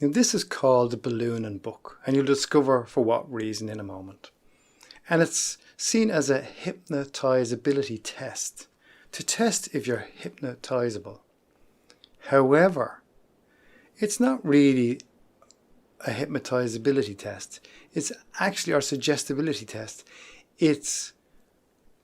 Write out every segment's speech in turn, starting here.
Now, this is called the balloon and book, and you'll discover for what reason in a moment. And it's seen as a hypnotizability test, to test if you're hypnotizable. However, it's not really a hypnotizability test. It's actually our suggestibility test. It's,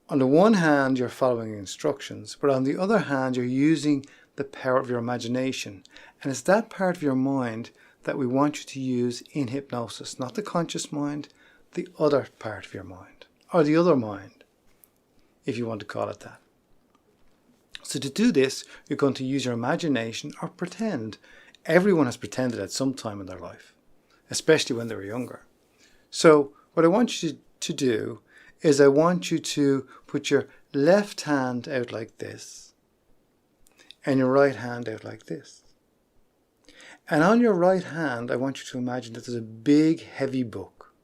on the one hand, you're following instructions, but on the other hand, you're using the power of your imagination. And it's that part of your mind that we want you to use in hypnosis, not the conscious mind, the other part of your mind, or the other mind, if you want to call it that. So to do this, you're going to use your imagination or pretend. Everyone has pretended at some time in their life, especially when they were younger. So what I want you to do is I want you to put your left hand out like this and your right hand out like this. And on your right hand, I want you to imagine that there's a big, heavy book.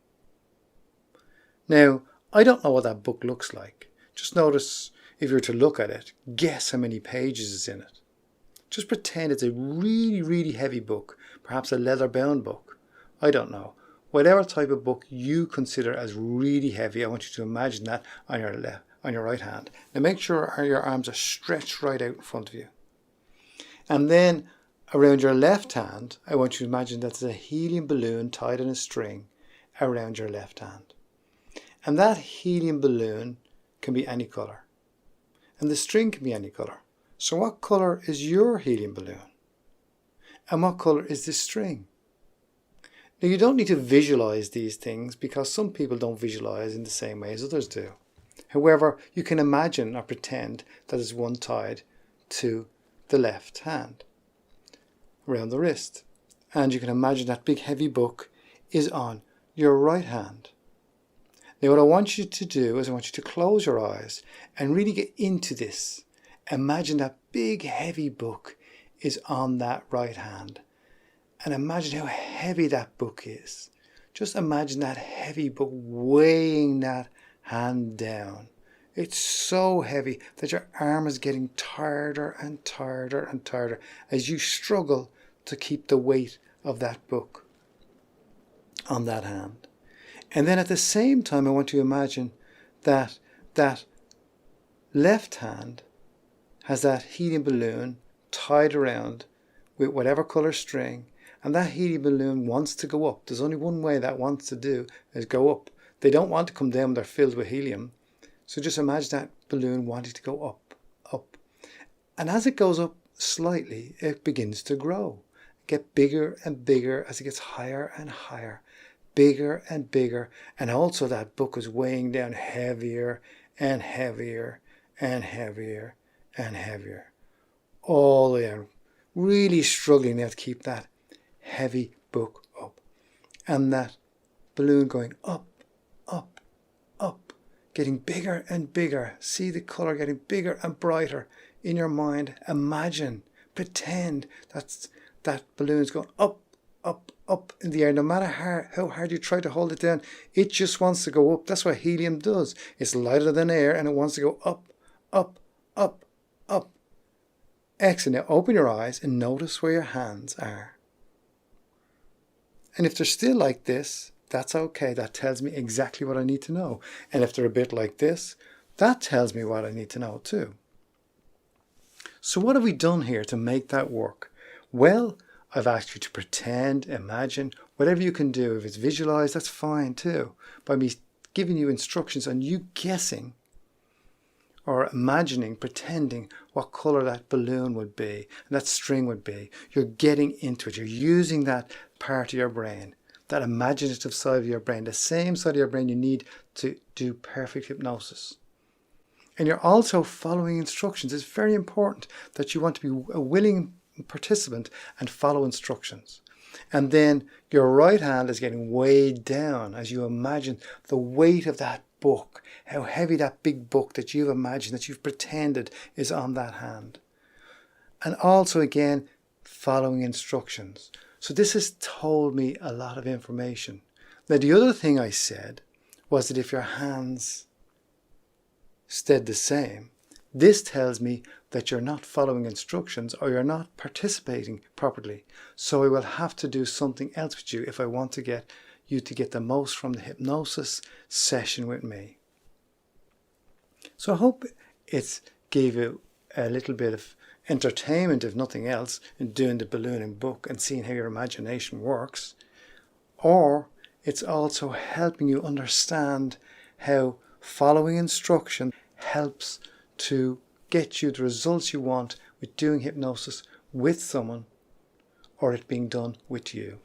Now, I don't know what that book looks like. Just notice, if you were to look at it, guess how many pages is in it. Just pretend it's a really, really heavy book, perhaps a leather-bound book. I don't know. Whatever type of book you consider as really heavy, I want you to imagine that on your right hand. Now make sure your arms are stretched right out in front of you. And then around your left hand, I want you to imagine that there's a helium balloon tied in a string around your left hand. And that helium balloon can be any colour. And the string can be any colour. So what colour is your helium balloon? And what colour is this string? Now, you don't need to visualise these things because some people don't visualise in the same way as others do. However, you can imagine or pretend that there's one tied to the left hand around the wrist. And you can imagine that big heavy book is on your right hand. Now what I want you to do is I want you to close your eyes and really get into this. Imagine that big heavy book is on that right hand. And imagine how heavy that book is. Just imagine that heavy book weighing that hand down. It's so heavy that your arm is getting tireder and tireder and tireder as you struggle to keep the weight of that book on that hand. And then at the same time, I want you to imagine that that left hand has that helium balloon tied around with whatever colour string, and that helium balloon wants to go up. There's only one way that wants to do is go up. They don't want to come down when they're filled with helium. So just imagine that balloon wanting to go up, up. And as it goes up slightly, it begins to grow. Get bigger and bigger as it gets higher and higher. Bigger and bigger. And also that book is weighing down heavier and heavier and heavier and heavier. All the way down. Really struggling now to keep that heavy book up. And that balloon going up, up, up. Getting bigger and bigger. See the colour getting bigger and brighter in your mind. Imagine, pretend that balloon's going up, up, up in the air. No matter how hard you try to hold it down, it just wants to go up. That's what helium does. It's lighter than air and it wants to go up, up, up, up. Excellent. Now open your eyes and notice where your hands are. And if they're still like this, that's okay. That tells me exactly what I need to know. And if they're a bit like this, that tells me what I need to know too. So what have we done here to make that work? Well, I've asked you to pretend, imagine, whatever you can do. If it's visualized, that's fine too. By me giving you instructions on you guessing or imagining, pretending what color that balloon would be and that string would be. You're getting into it. You're using that part of your brain, that imaginative side of your brain, the same side of your brain you need to do perfect hypnosis. And you're also following instructions. It's very important that you want to be a willing participant and follow instructions. And then your right hand is getting weighed down as you imagine the weight of that book, how heavy that big book that you've imagined, that you've pretended is on that hand. And also again, following instructions. So this has told me a lot of information. Now the other thing I said was that if your hands stayed the same, This tells me that you're not following instructions or you're not participating properly. So I will have to do something else with you if I want to get you to get the most from the hypnosis session with me. So I hope it gave you a little bit of entertainment, if nothing else, in doing the ballooning book and seeing how your imagination works. Or it's also helping you understand how following instruction helps to get you the results you want with doing hypnosis with someone or it being done with you.